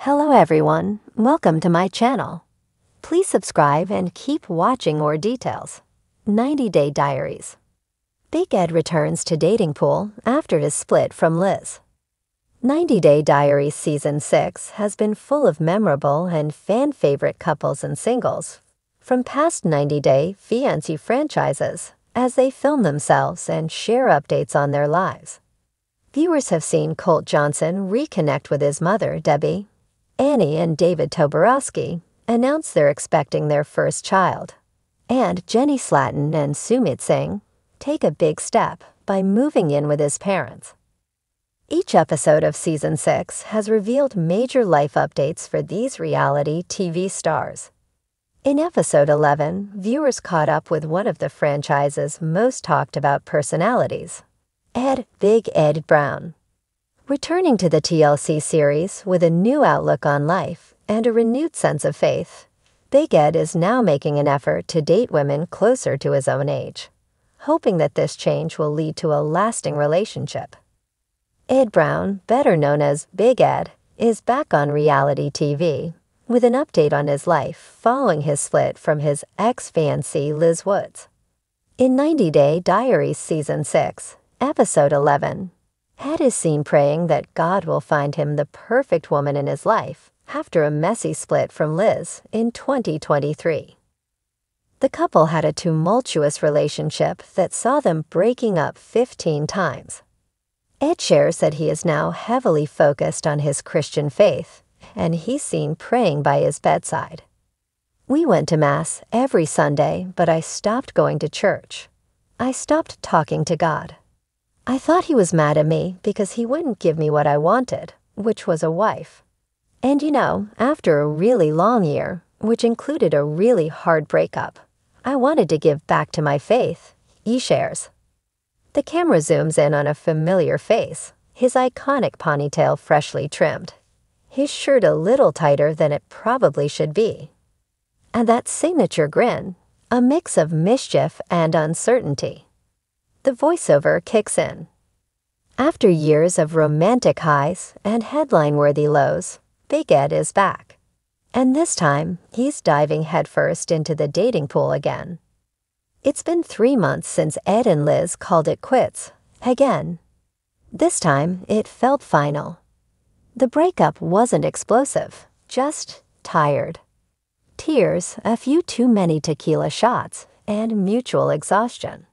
Hello everyone, welcome to my channel. Please subscribe and keep watching more details. 90-Day Diaries. Big Ed returns to dating pool after his split from Liz. 90-Day Diaries Season 6 has been full of memorable and fan-favorite couples and singles from past 90-Day Fiancé franchises as they film themselves and share updates on their lives. Viewers have seen Colt Johnson reconnect with his mother, Debbie. Annie and David Toborowski announce they're expecting their first child. And Jenny Slatten and Sumit Singh take a big step by moving in with his parents. Each episode of Season 6 has revealed major life updates for these reality TV stars. In Episode 11, viewers caught up with one of the franchise's most talked about personalities, Big Ed Brown. Returning to the TLC series with a new outlook on life and a renewed sense of faith, Big Ed is now making an effort to date women closer to his own age, hoping that this change will lead to a lasting relationship. Ed Brown, better known as Big Ed, is back on reality TV with an update on his life following his split from his ex-fiancée Liz Woods. In 90-Day Diaries Season 6, Episode 11, Ed is seen praying that God will find him the perfect woman in his life after a messy split from Liz in 2023. The couple had a tumultuous relationship that saw them breaking up 15 times. Ed shares that he is now heavily focused on his Christian faith, and he's seen praying by his bedside. "We went to Mass every Sunday, but I stopped going to church. I stopped talking to God. I thought he was mad at me because he wouldn't give me what I wanted, which was a wife. And after a really long year, which included a really hard breakup, I wanted to give back to my faith," he shares. The camera zooms in on a familiar face, his iconic ponytail freshly trimmed, his shirt a little tighter than it probably should be, and that signature grin, a mix of mischief and uncertainty. The voiceover kicks in. After years of romantic highs and headline-worthy lows, Big Ed is back. And this time, he's diving headfirst into the dating pool again. It's been 3 months since Ed and Liz called it quits, again. This time, it felt final. The breakup wasn't explosive, just tired. Tears, a few too many tequila shots, and mutual exhaustion.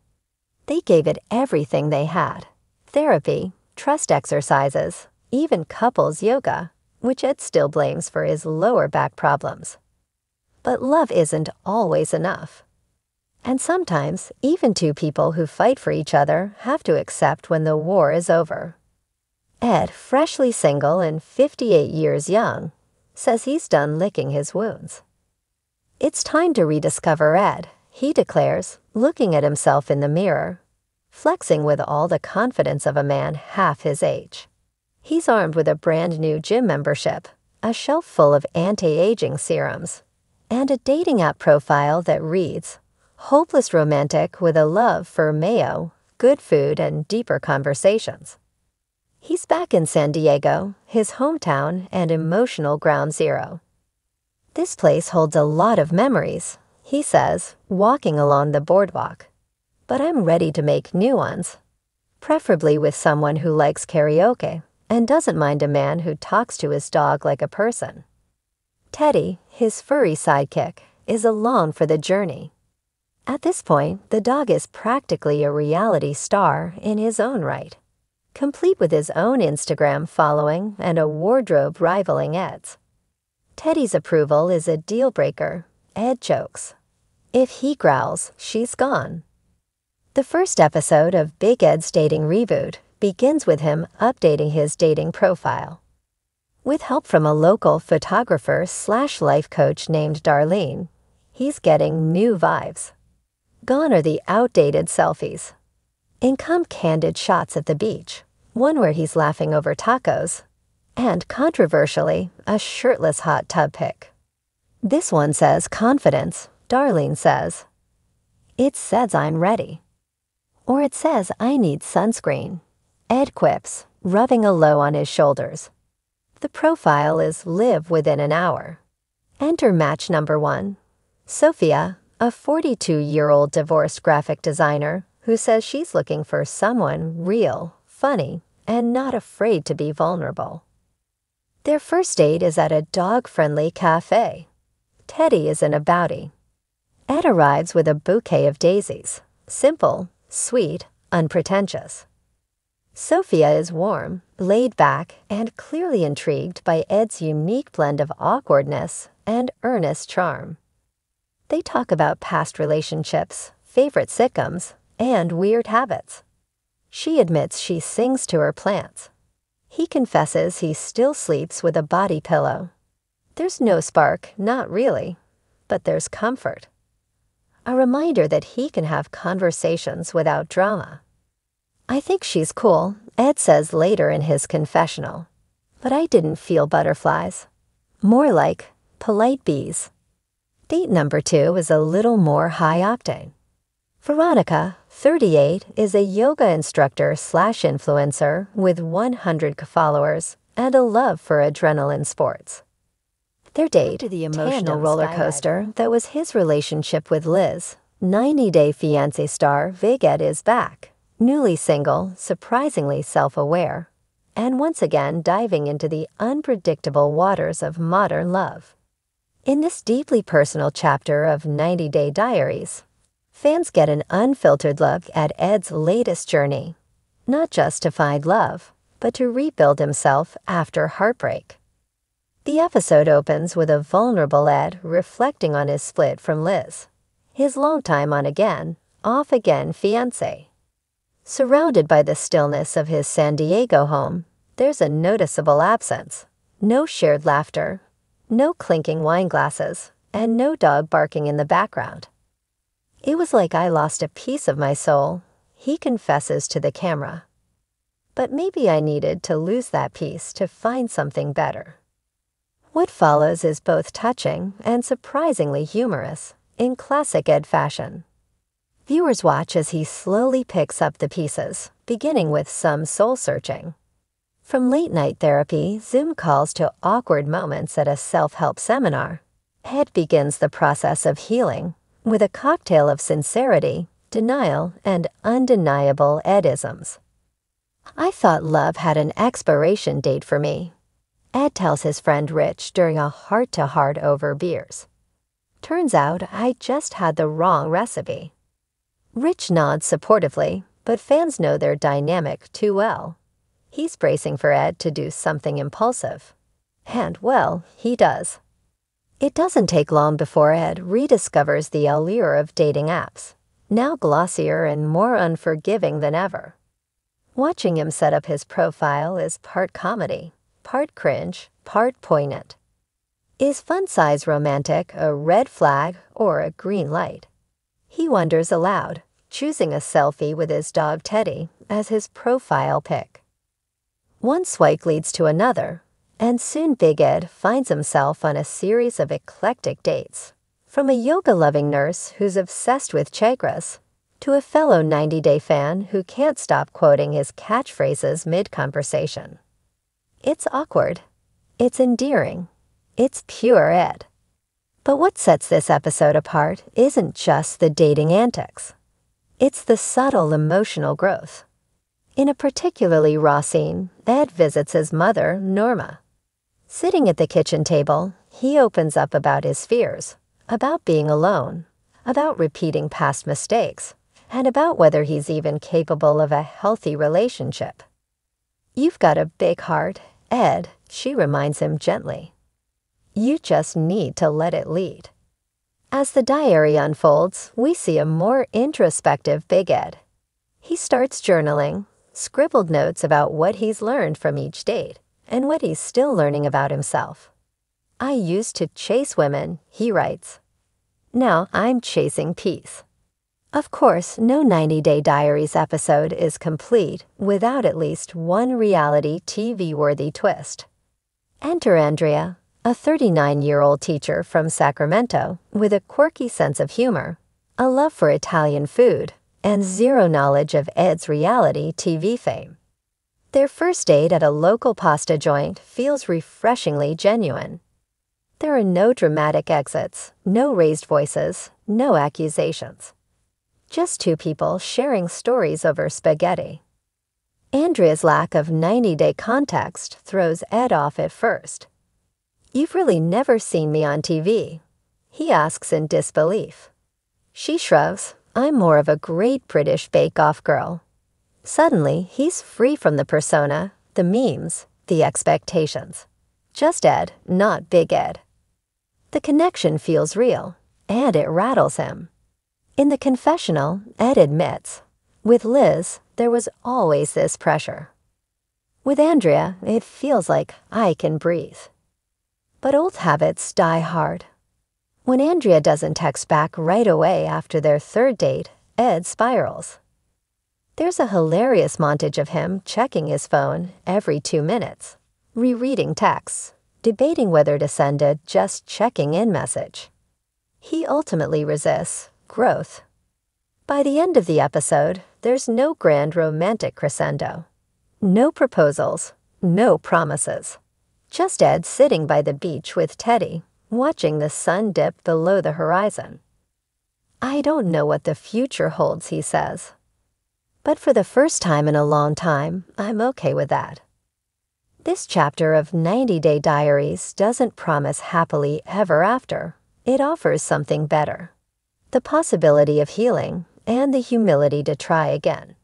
They gave it everything they had: therapy, trust exercises, even couples yoga, which Ed still blames for his lower back problems. But love isn't always enough. And sometimes, even two people who fight for each other have to accept when the war is over. Ed, freshly single and 58 years young, says he's done licking his wounds. It's time to rediscover Ed, he declares, looking at himself in the mirror, flexing with all the confidence of a man half his age. He's armed with a brand new gym membership, a shelf full of anti-aging serums, and a dating app profile that reads, "Hopeless romantic with a love for mayo, good food, and deeper conversations." He's back in San Diego, his hometown and emotional ground zero. "This place holds a lot of memories," he says, walking along the boardwalk. "But I'm ready to make new ones, preferably with someone who likes karaoke and doesn't mind a man who talks to his dog like a person." Teddy, his furry sidekick, is along for the journey. At this point, the dog is practically a reality star in his own right, complete with his own Instagram following and a wardrobe rivaling Ed's. Teddy's approval is a deal breaker, Ed jokes. If he growls, she's gone. The first episode of Big Ed's dating reboot begins with him updating his dating profile. With help from a local photographer/life coach named Darlene, he's getting new vibes. Gone are the outdated selfies. In come candid shots at the beach, one where he's laughing over tacos, and controversially, a shirtless hot tub pic. This one says confidence, Darlene says. "It says I'm ready." Or it says I need sunscreen, Ed quips, rubbing a low on his shoulders. The profile is live within an hour. Enter match number 1. Sophia, a 42-year-old divorced graphic designer who says she's looking for someone real, funny, and not afraid to be vulnerable. Their first date is at a dog-friendly cafe. Teddy is in a boutie. Ed arrives with a bouquet of daisies, simple, sweet, unpretentious. Sophia is warm, laid back, and clearly intrigued by Ed's unique blend of awkwardness and earnest charm. They talk about past relationships, favorite sitcoms, and weird habits. She admits she sings to her plants. He confesses he still sleeps with a body pillow. There's no spark, not really, but there's comfort. A reminder that he can have conversations without drama. I think she's cool, Ed says later in his confessional. But I didn't feel butterflies. More like polite bees. Date number 2 is a little more high-octane. Veronica, 38, is a yoga instructor/influencer with 100 followers and a love for adrenaline sports. Their date, the emotional roller coaster that was his relationship with Liz, 90-day Fiancé star Ed is back, newly single, surprisingly self-aware, and once again diving into the unpredictable waters of modern love. In this deeply personal chapter of 90-Day Diaries, fans get an unfiltered look at Ed's latest journey, not just to find love, but to rebuild himself after heartbreak. The episode opens with a vulnerable Ed reflecting on his split from Liz, his longtime on-again, off-again fiancé. Surrounded by the stillness of his San Diego home, there's a noticeable absence. No shared laughter, no clinking wine glasses, and no dog barking in the background. It was like I lost a piece of my soul, he confesses to the camera. But maybe I needed to lose that piece to find something better. What follows is both touching and surprisingly humorous, in classic Ed fashion. Viewers watch as he slowly picks up the pieces, beginning with some soul-searching. From late-night therapy, Zoom calls to awkward moments at a self-help seminar, Ed begins the process of healing with a cocktail of sincerity, denial, and undeniable Edisms. I thought love had an expiration date for me, Ed tells his friend Rich during a heart-to-heart over beers. Turns out I just had the wrong recipe. Rich nods supportively, but fans know their dynamic too well. He's bracing for Ed to do something impulsive. And, well, he does. It doesn't take long before Ed rediscovers the allure of dating apps, now glossier and more unforgiving than ever. Watching him set up his profile is part comedy, part cringe, part poignant. Is fun size romantic a red flag or a green light? He wonders aloud, choosing a selfie with his dog Teddy as his profile pic. One swipe leads to another, and soon Big Ed finds himself on a series of eclectic dates, from a yoga-loving nurse who's obsessed with chakras to a fellow 90-Day fan who can't stop quoting his catchphrases mid-conversation. It's awkward. It's endearing. It's pure Ed. But what sets this episode apart isn't just the dating antics. It's the subtle emotional growth. In a particularly raw scene, Ed visits his mother, Norma. Sitting at the kitchen table, he opens up about his fears, about being alone, about repeating past mistakes, and about whether he's even capable of a healthy relationship. "You've got a big heart, Ed," she reminds him gently. "You just need to let it lead." As the diary unfolds, we see a more introspective Big Ed. He starts journaling, scribbled notes about what he's learned from each date and what he's still learning about himself. "I used to chase women," he writes. "Now I'm chasing peace." Of course, no 90-Day Diaries episode is complete without at least one reality TV-worthy twist. Enter Andrea, a 39-year-old teacher from Sacramento with a quirky sense of humor, a love for Italian food, and zero knowledge of Ed's reality TV fame. Their first date at a local pasta joint feels refreshingly genuine. There are no dramatic exits, no raised voices, no accusations. Just two people sharing stories over spaghetti. Andrea's lack of 90-day context throws Ed off at first. "You've really never seen me on TV," he asks in disbelief. She shrugs, "I'm more of a Great British Bake Off girl." Suddenly, he's free from the persona, the memes, the expectations. Just Ed, not Big Ed. The connection feels real, and it rattles him. In the confessional, Ed admits, "With Liz, there was always this pressure. With Andrea, it feels like I can breathe." But old habits die hard. When Andrea doesn't text back right away after their third date, Ed spirals. There's a hilarious montage of him checking his phone every 2 minutes, rereading texts, debating whether to send a "just checking in" message. He ultimately resists growth. By the end of the episode, there's no grand romantic crescendo. No proposals, no promises. Just Ed sitting by the beach with Teddy, watching the sun dip below the horizon. "I don't know what the future holds," he says. But for the first time in a long time, I'm okay with that. This chapter of 90-Day Diaries doesn't promise happily ever after. It offers something better. The possibility of healing and the humility to try again.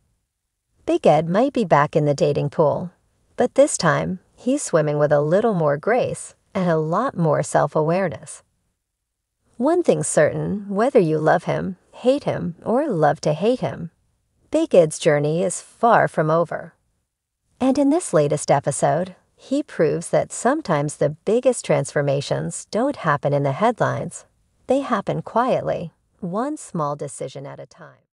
Big Ed might be back in the dating pool, but this time he's swimming with a little more grace and a lot more self-awareness. One thing's certain, whether you love him, hate him, or love to hate him, Big Ed's journey is far from over. And in this latest episode, he proves that sometimes the biggest transformations don't happen in the headlines. They happen quietly, one small decision at a time.